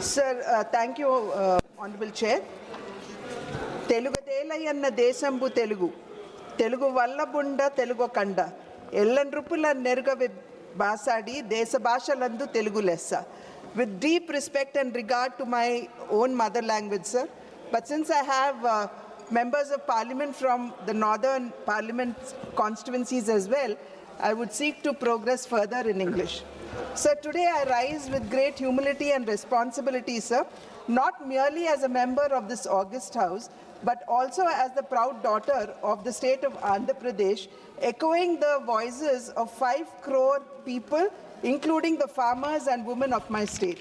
Sir, thank you, Honorable Chair. తెలుగుదేలయన్న దేశంబు Telugu Telugu వల్లబుండ Telugu కండ ఎల్లండ్రుపుల నెరుగవి బాసాడి దేశ భాషలందు తెలుగు లెస్స. With deep respect and regard to my own mother language, sir, but since I have members of parliament from the northern parliament constituencies as well, I would seek to progress further in English. Sir, today I rise with great humility and responsibility, sir, not merely as a member of this august house, but also as the proud daughter of the state of Andhra Pradesh, echoing the voices of 5 crore people, including the farmers and women of my state.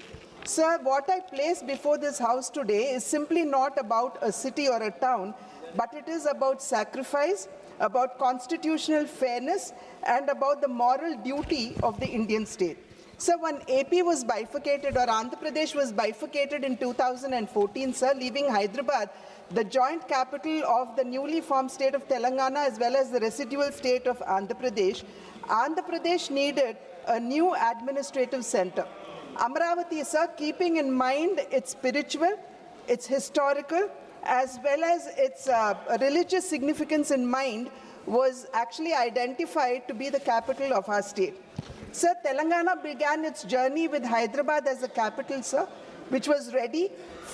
Sir, what I place before this house today is simply not about a city or a town, but it is about sacrifice, about constitutional fairness, and about the moral duty of the Indian state. So when AP was bifurcated, or Andhra Pradesh was bifurcated in 2014, sir, leaving Hyderabad, the joint capital of the newly formed state of Telangana as well as the residual state of Andhra Pradesh needed a new administrative center. Amaravati, sir, keeping in mind its spiritual, its historical, as well as its religious significance in mind, was actually identified to be the capital of our state. Sir, Telangana began its journey with Hyderabad as the capital, sir, which was ready,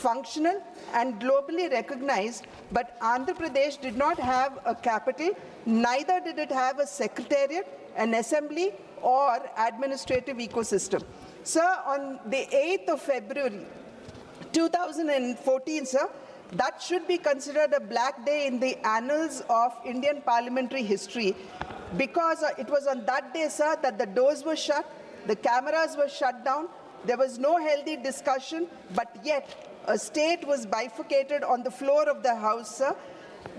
functional, and globally recognized, but Andhra Pradesh did not have a capital, neither did it have a secretariat, an assembly, or administrative ecosystem. Sir, on the 8th of February 2014, sir, that should be considered a black day in the annals of Indian parliamentary history, because it was on that day, sir, that the doors were shut, the cameras were shut down, there was no healthy discussion, but yet a state was bifurcated on the floor of the house, sir.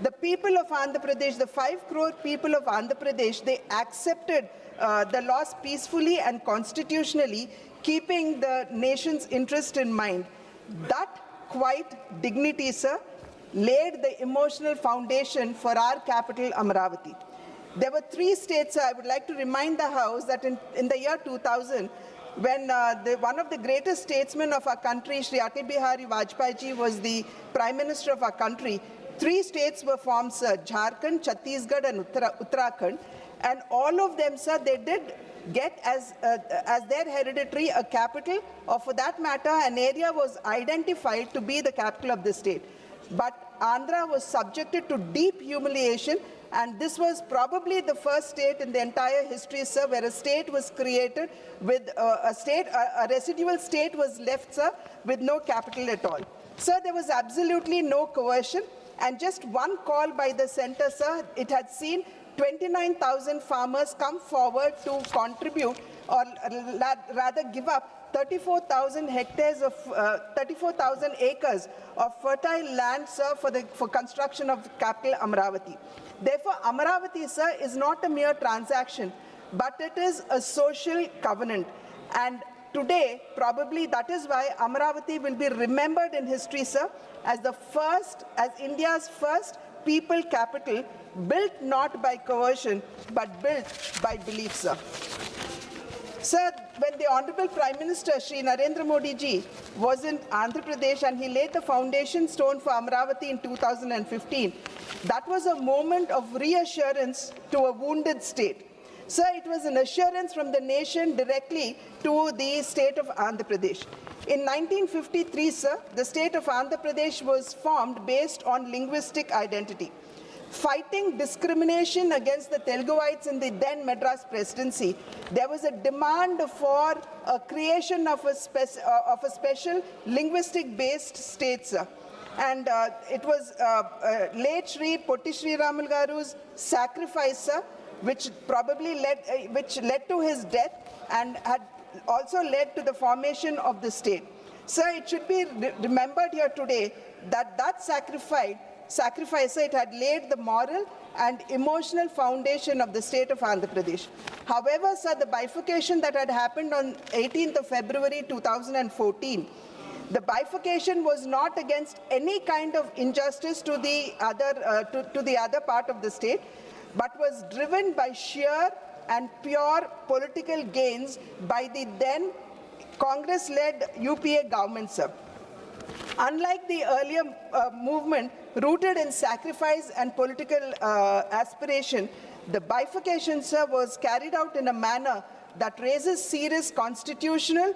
The people of Andhra Pradesh, the 5 crore people of Andhra Pradesh, they accepted the laws peacefully and constitutionally, keeping the nation's interest in mind. That quiet dignity, sir, laid the emotional foundation for our capital, Amaravati. There were 3 states, sir. I would like to remind the House that in the year 2000, when one of the greatest statesmen of our country, Shri Atal Bihari Vajpayee ji, was the Prime Minister of our country, 3 states were formed, sir: Jharkhand, Chhattisgarh, and Uttarakhand. And all of them, sir, they did get as their hereditary a capital, or for that matter, an area was identified to be the capital of the state. But Andhra was subjected to deep humiliation, and this was probably the first state in the entire history, sir, where a state was created with a residual state was left, sir, with no capital at all. Sir, there was absolutely no coercion, and just one call by the center, sir, it had seen 29,000 farmers come forward to contribute, or rather give up 34,000 hectares of 34,000 acres of fertile land, sir, for construction of capital Amaravati. Therefore, Amaravati, sir, is not a mere transaction, but it is a social covenant. And today, probably that is why Amaravati will be remembered in history, sir, as India's first people capital, built not by coercion, but built by belief, sir. Sir, when the Honorable Prime Minister, Shri Narendra Modi ji, was in Andhra Pradesh and he laid the foundation stone for Amaravati in 2015, that was a moment of reassurance to a wounded state. Sir, it was an assurance from the nation directly to the state of Andhra Pradesh. In 1953, sir, the state of Andhra Pradesh was formed based on linguistic identity. Fighting discrimination against the Teluguites in the then Madras presidency, there was a demand for a creation of a special linguistic-based state, sir. And it was late Shri Potti Shri Ramal Garu's sacrifice, sir, which probably led to his death and had also led to the formation of the state. Sir, it should be remembered here today that sacrifice, it had laid the moral and emotional foundation of the state of Andhra Pradesh. However, sir, the bifurcation that had happened on 18th of February 2014, the bifurcation was not against any kind of injustice to the other part of the state, but was driven by sheer and pure political gains by the then Congress-led UPA government, sir. Unlike the earlier movement rooted in sacrifice and political aspiration, the bifurcation, sir, was carried out in a manner that raises serious constitutional,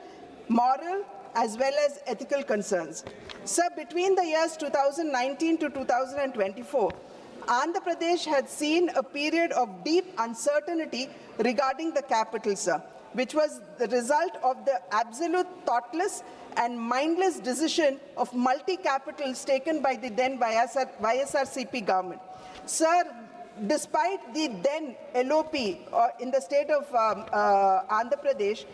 moral, as well as ethical concerns. Sir, between the years 2019 to 2024, Andhra Pradesh had seen a period of deep uncertainty regarding the capital, sir, which was the result of the absolute thoughtless and mindless decision of multi-capitals taken by the then YSRCP government. Sir, despite the then LOP in the state of Andhra Pradesh,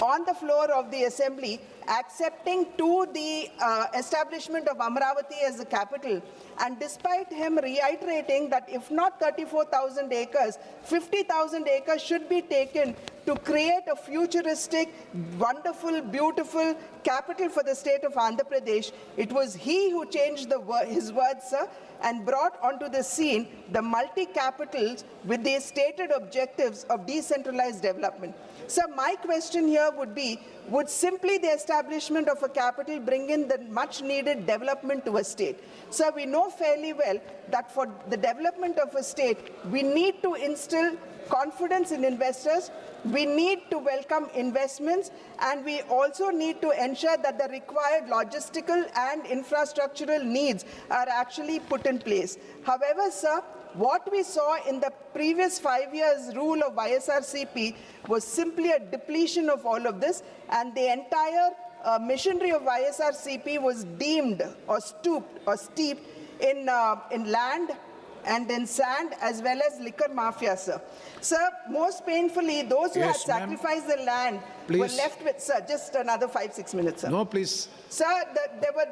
on the floor of the assembly, accepting to the establishment of Amaravati as the capital, and despite him reiterating that if not 34,000 acres, 50,000 acres should be taken to create a futuristic, wonderful, beautiful capital for the state of Andhra Pradesh, it was he who changed his words, sir, and brought onto the scene the multi-capitals with the stated objectives of decentralized development. So my question here would be, would simply the establishment of a capital bring in the much needed development to a state? So we know fairly well that for the development of a state, we need to instill confidence in investors, we need to welcome investments, and we also need to ensure that the required logistical and infrastructural needs are actually put in place. However, sir, what we saw in the previous 5 years rule of YSRCP was simply a depletion of all of this, and the entire machinery of YSRCP was deemed or steeped in land and in sand as well as liquor mafia, sir. Sir, most painfully, those who had sacrificed the land were left with, sir, just another 5-6 minutes, sir. No, please. Sir,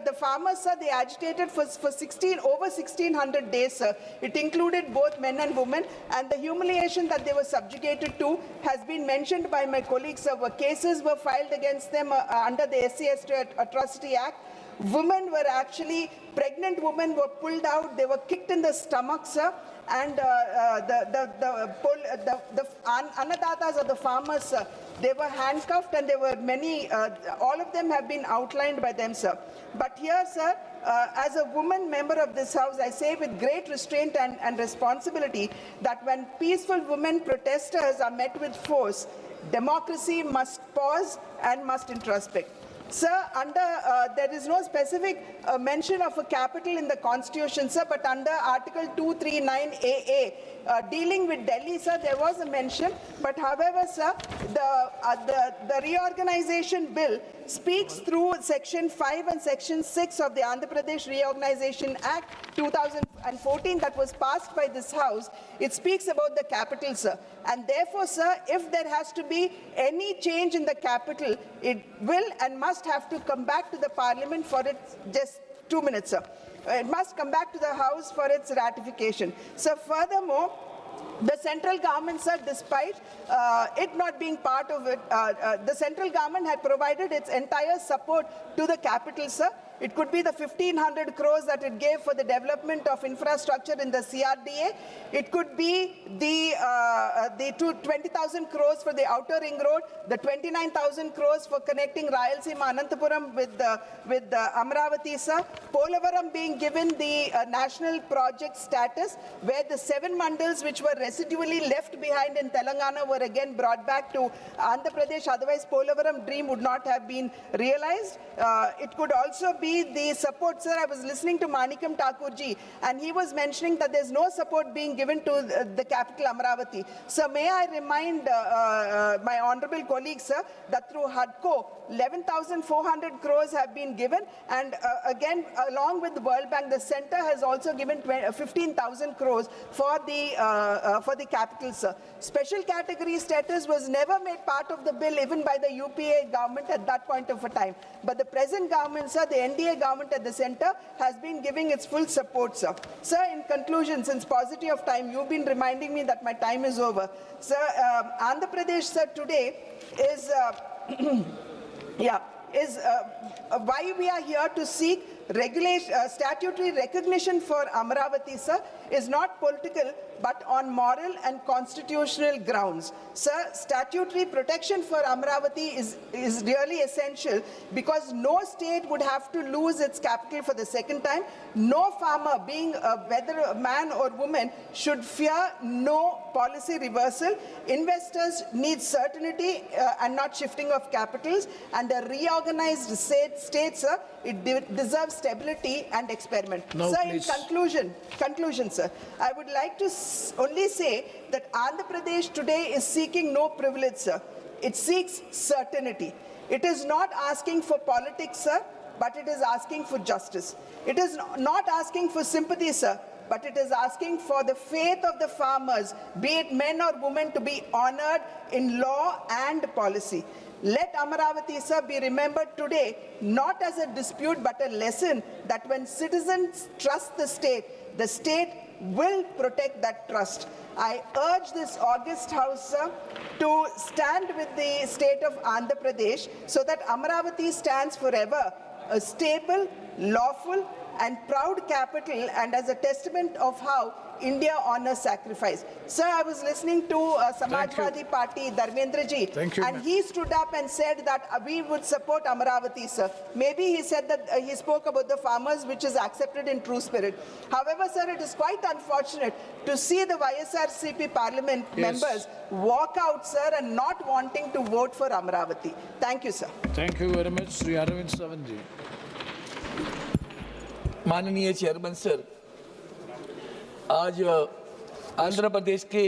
the farmers, sir, they agitated for over 1,600 days, sir. It included both men and women, and the humiliation that they were subjugated to has been mentioned by my colleagues, sir. Cases were filed against them under the SC/ST Atrocity Act. Women were actually, pregnant women were pulled out, they were kicked in the stomach, sir, and the annadatas or the farmers, sir, they were handcuffed, and there were many, all of them have been outlined by them, sir. But here, sir, as a woman member of this house, I say with great restraint and responsibility that when peaceful women protesters are met with force, democracy must pause and must introspect. Sir, there is no specific mention of a capital in the Constitution, sir, but under Article 239AA, dealing with Delhi, sir, there was a mention. But however, sir, the reorganization bill speaks through Section 5 and Section 6 of the Andhra Pradesh Reorganization Act 2014 that was passed by this House. It speaks about the capital, sir. And therefore, sir, if there has to be any change in the capital, it will and must have to come back to the Parliament for its, just 2 minutes, sir. It must come back to the House for its ratification. So furthermore, the central government, sir, despite it not being part of it, the central government had provided its entire support to the capital, sir. It could be the 1,500 crores that it gave for the development of infrastructure in the CRDA. It could be the 20,000 crores for the outer ring road, the 29,000 crores for connecting Rayalaseema Anantapuram with Amaravati, sir. Polavaram being given the national project status, where the 7 mandals which were residually left behind in Telangana were again brought back to Andhra Pradesh. Otherwise, Polavaram dream would not have been realized. It could also be the support, sir. I was listening to Manikam Thakurji, and he was mentioning that there's no support being given to the capital Amaravati. So may I remind my honorable colleagues, sir, that through HUDCO, 11,400 crores have been given, and again, along with the World Bank, the center has also given 15,000 crores for the capital, sir. Special category status was never made part of the bill, even by the UPA government at that point of a time. But the present government, sir, the NDA government at the center, has been giving its full support, sir. Sir, in conclusion, since paucity of time, you've been reminding me that my time is over. Sir, Andhra Pradesh, sir, today is, why we are here to seek statutory recognition for Amaravati, sir, is not political, but on moral and constitutional grounds. Sir, statutory protection for Amaravati is really essential because no state would have to lose its capital for the second time. No farmer, being whether a man or woman, should fear no policy reversal. Investors need certainty and not shifting of capitals, and a reorganized state, sir, it deserves stability and experiment. No, sir, please. in conclusion, sir, I would like to only say that Andhra Pradesh today is seeking no privilege, sir. It seeks certainty. It is not asking for politics, sir, but it is asking for justice. It is not asking for sympathy, sir, but it is asking for the faith of the farmers, be it men or women, to be honored in law and policy. Let Amaravati, sir, be remembered today not as a dispute but a lesson that when citizens trust the state will protect that trust. I urge this august House, sir, to stand with the state of Andhra Pradesh so that Amaravati stands forever a stable, lawful and proud capital, and as a testament of how India honors sacrifice. Sir, I was listening to Samajwadi Party, Dharmendra ji, and he stood up and said that we would support Amaravati, sir. Maybe he said that he spoke about the farmers, which is accepted in true spirit. However, sir, it is quite unfortunate to see the YSRCP parliament members walk out, sir, and not wanting to vote for Amaravati. Thank you, sir. Thank you very much, Sri Arvind Savanji. माननीय chairman sir, आज आंध्र प्रदेश के